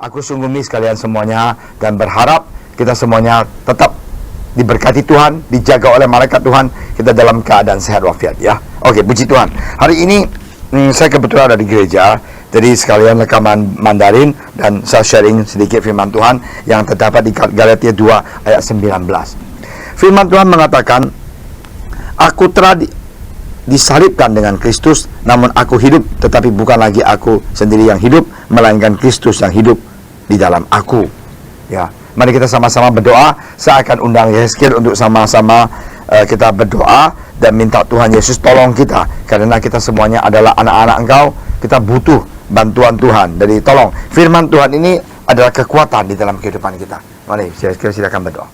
Aku sungguh miss kalian semuanya dan berharap kita semuanya tetap diberkati Tuhan, dijaga oleh malaikat Tuhan, kita dalam keadaan sehat walafiat ya. Oke, puji Tuhan. Hari ini saya kebetulan ada di gereja, jadi sekalian rekaman Mandarin dan saya sharing sedikit firman Tuhan yang terdapat di Galatia 2 ayat 19. Firman Tuhan mengatakan, aku telah disalibkan dengan Kristus, namun aku hidup, tetapi bukan lagi aku sendiri yang hidup, melainkan Kristus yang hidup di dalam aku. Ya, mari kita sama-sama berdoa. Saya akan undang Yeskel untuk sama-sama kita berdoa dan minta Tuhan Yesus tolong kita, karena kita semuanya adalah anak-anak Engkau. Kita butuh bantuan Tuhan. Jadi tolong, firman Tuhan ini adalah kekuatan di dalam kehidupan kita. Mari Yeskel, silakan berdoa.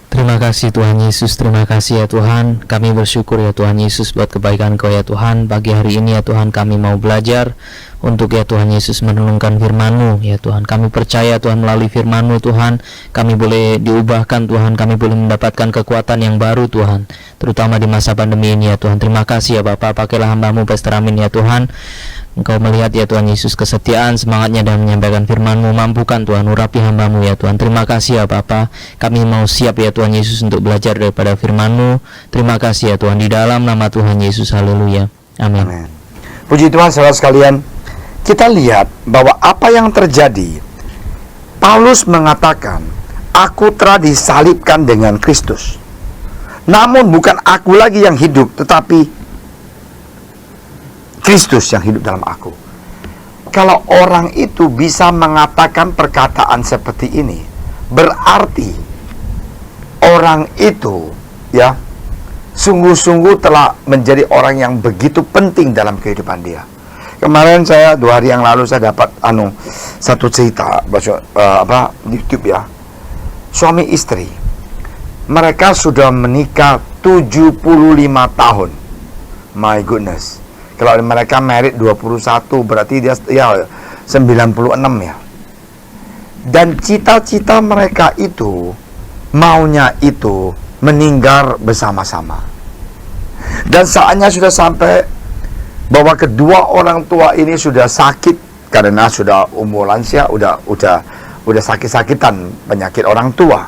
Terima kasih Tuhan Yesus, terima kasih ya Tuhan. Kami bersyukur ya Tuhan Yesus buat kebaikan Kau ya Tuhan. Pagi hari ini ya Tuhan kami mau belajar untuk ya Tuhan Yesus merenungkan firman-Mu ya Tuhan. Kami percaya Tuhan melalui firman-Mu Tuhan, kami boleh diubahkan Tuhan, kami boleh mendapatkan kekuatan yang baru Tuhan, terutama di masa pandemi ini ya Tuhan. Terima kasih ya Bapa, pakailah hamba-Mu Pastor Amin ya Tuhan. Engkau melihat ya Tuhan Yesus kesetiaan, semangatnya dalam menyampaikan firman-Mu. Mampukan Tuhan, urapi hamba-Mu ya Tuhan. Terima kasih ya Bapa, kami mau siap ya Tuhan Yesus untuk belajar daripada firman-Mu. Terima kasih ya Tuhan, di dalam nama Tuhan Yesus, haleluya, amin. Amin. Puji Tuhan saudara sekalian. Kita lihat bahwa apa yang terjadi, Paulus mengatakan, aku telah disalibkan dengan Kristus, namun bukan aku lagi yang hidup, tetapi Kristus yang hidup dalam aku. Kalau orang itu bisa mengatakan perkataan seperti ini, berarti orang itu ya sungguh-sungguh telah menjadi orang yang begitu penting dalam kehidupan dia. Kemarin saya 2 hari yang lalu saya dapat satu cerita di YouTube ya. Suami istri, mereka sudah menikah 75 tahun. My goodness. Kalau mereka married 21, berarti dia ya 96 ya. Dan cita-cita mereka itu, maunya itu meninggal bersama-sama. Dan saatnya sudah sampai bahwa kedua orang tua ini sudah sakit karena sudah umur lansia, udah sakit-sakitan penyakit orang tua.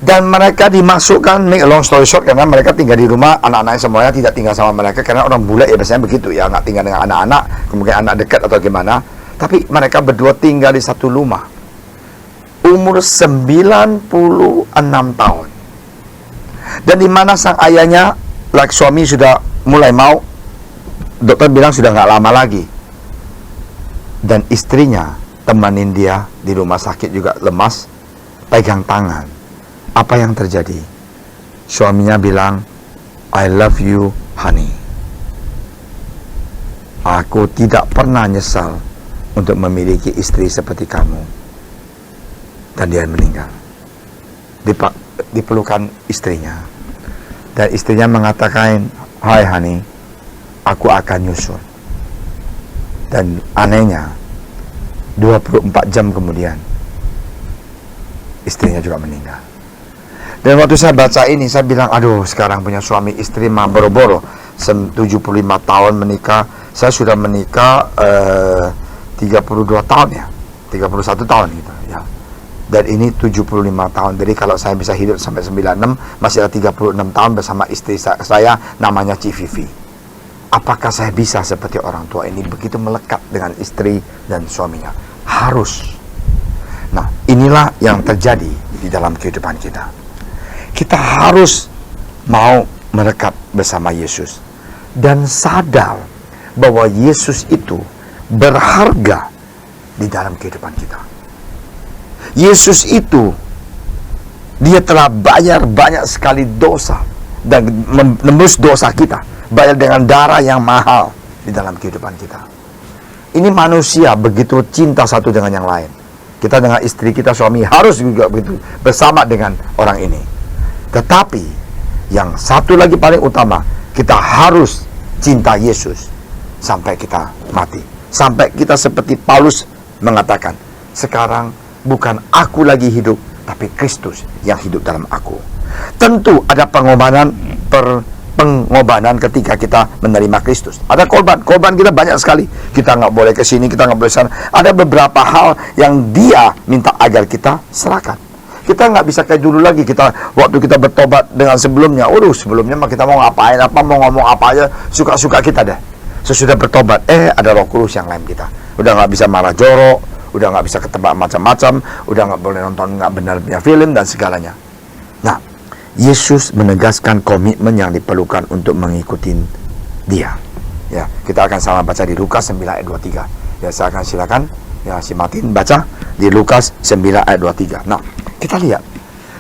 Dan mereka dimasukkan, long story short, karena mereka tinggal di rumah, anak-anaknya semuanya tidak tinggal sama mereka, karena orang bule ya biasanya begitu ya, nggak tinggal dengan anak-anak, kemudian anak dekat atau gimana. Tapi mereka berdua tinggal di satu rumah. Umur 96 tahun. Dan di mana sang ayahnya, suami sudah mulai mau, dokter bilang sudah nggak lama lagi. Dan istrinya temanin dia di rumah sakit juga lemas, pegang tangan. Apa yang terjadi? Suaminya bilang, I love you, honey. Aku tidak pernah nyesal untuk memiliki istri seperti kamu. Dan dia meninggal. Dipelukan istrinya. Dan istrinya mengatakan, hai honey, aku akan nyusul. Dan anehnya, 24 jam kemudian, istrinya juga meninggal. Dan waktu saya baca ini, saya bilang, aduh, sekarang punya suami istri mah boro-boro. 75 tahun menikah. Saya sudah menikah 32 tahun ya, 31 tahun gitu ya. Dan ini 75 tahun. Jadi kalau saya bisa hidup sampai 96, masih ada 36 tahun bersama istri saya, namanya Civivi. Apakah saya bisa seperti orang tua ini, begitu melekat dengan istri dan suaminya? Harus. Nah, inilah yang terjadi di dalam kehidupan kita. Kita harus mau melekat bersama Yesus dan sadar bahwa Yesus itu berharga di dalam kehidupan kita. Yesus itu, dia telah bayar banyak sekali dosa dan menembus dosa kita, bayar dengan darah yang mahal di dalam kehidupan kita. Ini manusia begitu cinta satu dengan yang lain. Kita dengan istri kita, suami harus juga begitu bersama dengan orang ini. Tetapi yang satu lagi paling utama, kita harus cinta Yesus sampai kita mati. Sampai kita seperti Paulus mengatakan, sekarang bukan aku lagi hidup, tapi Kristus yang hidup dalam aku. Tentu ada pengorbanan pengorbanan ketika kita menerima Kristus. Ada korban kita banyak sekali. Kita nggak boleh ke sini, kita nggak boleh sana. Ada beberapa hal yang Dia minta agar kita serahkan. Kita nggak bisa kayak dulu lagi. Waktu kita bertobat dengan sebelumnya, sebelumnya mah kita mau ngapain apa, mau ngomong apa aja, suka-suka kita deh. Sesudah bertobat, ada Roh Kudus yang lem kita. Udah nggak bisa marah jorok, udah nggak bisa ketebak macam-macam, udah nggak boleh nonton nggak benar punya film dan segalanya. Nah, Yesus menegaskan komitmen yang diperlukan untuk mengikuti Dia. Ya, kita akan sama baca di Lukas 9 ayat 23. Ya, saya akan silakan ya si Martin baca di Lukas 9 ayat 23. Nah, kita lihat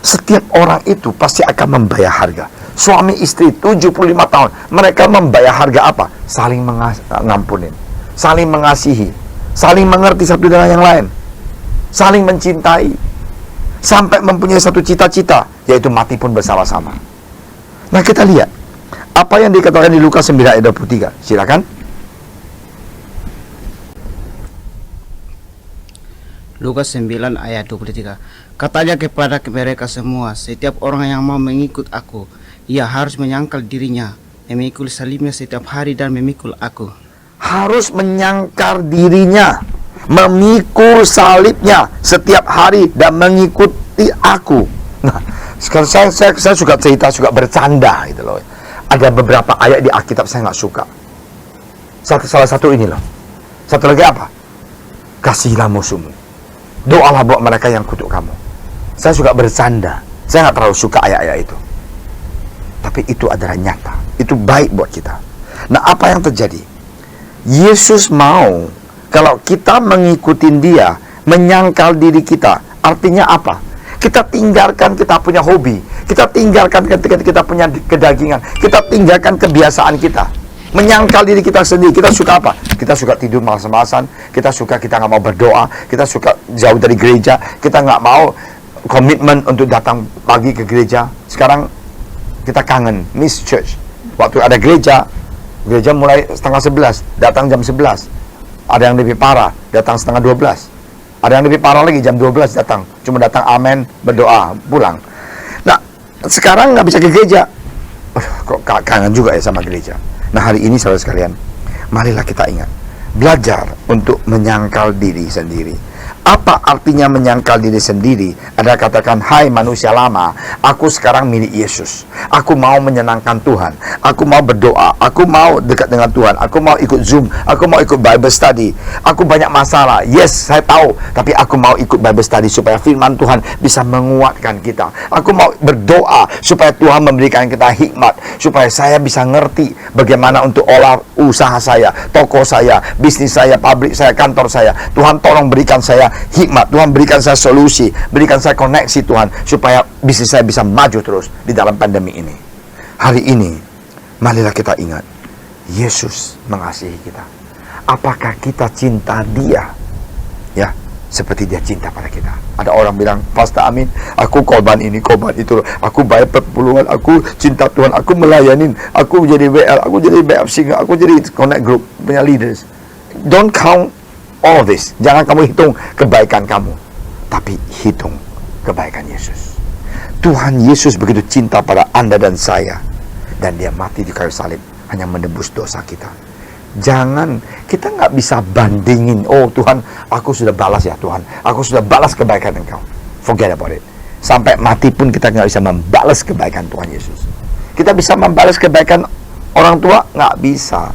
setiap orang itu pasti akan membayar harga. Suami istri 75 tahun, mereka membayar harga apa? Saling ngampunin, saling mengasihi, saling mengerti satu dengan yang lain, saling mencintai, sampai mempunyai satu cita-cita, yaitu mati pun bersama-sama. Nah, kita lihat apa yang dikatakan di Lukas 9 ayat 23. Silakan. Lukas 9 ayat 23. Katanya kepada mereka semua, setiap orang yang mau mengikut aku, ia harus menyangkal dirinya, memikul salibnya setiap hari dan memikul aku. Harus menyangkal dirinya, memikul salibnya setiap hari dan mengikuti aku. Nah, sekarang saya suka cerita, suka bercanda gitu loh. Ada beberapa ayat di Alkitab saya nggak suka. Salah satu ini loh. Satu lagi apa? Kasihilah musuhmu, doalah buat mereka yang kutuk kamu. Saya suka bercanda. Saya nggak terlalu suka ayat-ayat itu. Tapi itu adalah nyata. Itu baik buat kita. Nah, apa yang terjadi? Yesus mau kalau kita mengikuti Dia, menyangkal diri kita. Artinya apa? Kita tinggalkan kita punya hobi. Kita tinggalkan ketika kita punya kedagingan. Kita tinggalkan kebiasaan kita. Menyangkal diri kita sendiri. Kita suka apa? Kita suka tidur malas-malasan. Kita nggak mau berdoa. Kita suka jauh dari gereja. Kita nggak mau komitmen untuk datang pagi ke gereja. Sekarang kita kangen, miss church. Waktu ada gereja mulai setengah 11, datang jam 11. Ada yang lebih parah, datang setengah 12. Ada yang lebih parah lagi, jam 12 datang. Cuma datang amen, berdoa, pulang. Nah, sekarang nggak bisa ke gereja. Kok kangen juga ya sama gereja. Nah, hari ini saudara sekalian, marilah kita ingat, belajar untuk menyangkal diri sendiri. Apa artinya menyangkal diri sendiri? Ada katakan, hai manusia lama, aku sekarang milik Yesus. Aku mau menyenangkan Tuhan. Aku mau berdoa. Aku mau dekat dengan Tuhan. Aku mau ikut Zoom. Aku mau ikut Bible study. Aku banyak masalah. Yes, saya tahu. Tapi aku mau ikut Bible study supaya firman Tuhan bisa menguatkan kita. Aku mau berdoa supaya Tuhan memberikan kita hikmat. Supaya saya bisa ngerti bagaimana untuk olah usaha saya, toko saya, bisnis saya, pabrik saya, kantor saya. Tuhan tolong berikan saya hikmat. Tuhan berikan saya solusi, berikan saya koneksi Tuhan, supaya bisnis saya bisa maju terus di dalam pandemi ini. Hari ini marilah kita ingat, Yesus mengasihi kita. Apakah kita cinta Dia ya seperti Dia cinta pada kita? Ada orang bilang, Pastor Amin, aku korban ini, korban itu, aku bayar perpuluhan, aku cinta Tuhan, aku melayanin, aku jadi WL, aku jadi backup singer, aku jadi connect group punya leaders. Don't count all this. Jangan kamu hitung kebaikan kamu, tapi hitung kebaikan Yesus. Tuhan Yesus begitu cinta pada Anda dan saya, dan Dia mati di kayu salib hanya menebus dosa kita. Jangan, kita nggak bisa bandingin, oh Tuhan, aku sudah balas ya Tuhan, aku sudah balas kebaikan Engkau. Forget about it. Sampai mati pun kita nggak bisa membalas kebaikan Tuhan Yesus. Kita bisa membalas kebaikan orang tua? Nggak bisa.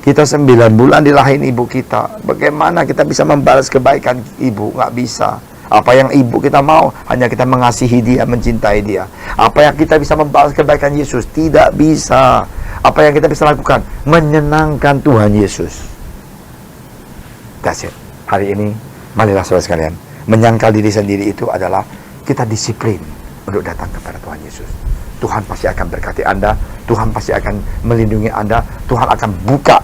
Kita 9 bulan dilahirin ibu kita. Bagaimana kita bisa membalas kebaikan ibu? Nggak bisa. Apa yang ibu kita mau? Hanya kita mengasihi dia, mencintai dia. Apa yang kita bisa membalas kebaikan Yesus? Tidak bisa. Apa yang kita bisa lakukan? Menyenangkan Tuhan Yesus. That's it. Hari ini, marilah saudara sekalian, menyangkal diri sendiri itu adalah kita disiplin untuk datang kepada Tuhan Yesus. Tuhan pasti akan berkati Anda. Tuhan pasti akan melindungi Anda. Tuhan akan buka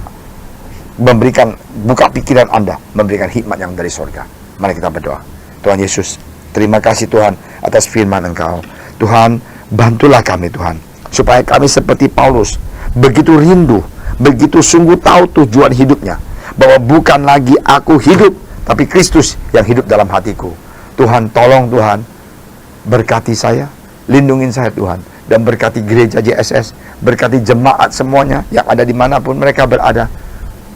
pikiran Anda, memberikan hikmat yang dari surga. Mari kita berdoa. Tuhan Yesus, terima kasih Tuhan atas firman Engkau. Tuhan, bantulah kami Tuhan, supaya kami seperti Paulus, begitu rindu, begitu sungguh tahu tujuan hidupnya, bahwa bukan lagi aku hidup, tapi Kristus yang hidup dalam hatiku. Tuhan, tolong Tuhan, berkati saya, lindungin saya Tuhan. dan berkati gereja JSS, berkati jemaat semuanya yang ada dimanapun mereka berada.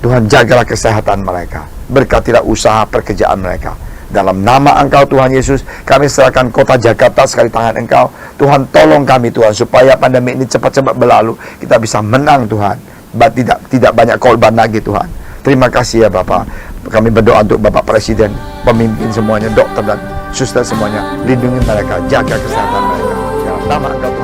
Tuhan, jagalah kesehatan mereka, berkatilah usaha pekerjaan mereka. Dalam nama Engkau Tuhan Yesus, kami serahkan kota Jakarta sekali tangan Engkau. Tuhan, tolong kami Tuhan, supaya pandemi ini cepat-cepat berlalu, kita bisa menang Tuhan, tidak banyak korban lagi Tuhan. Terima kasih ya Bapak. Kami berdoa untuk Bapak Presiden, pemimpin semuanya, dokter dan suster semuanya, lindungi mereka, jaga kesehatan mereka. Dalam nama Engkau Tuhan.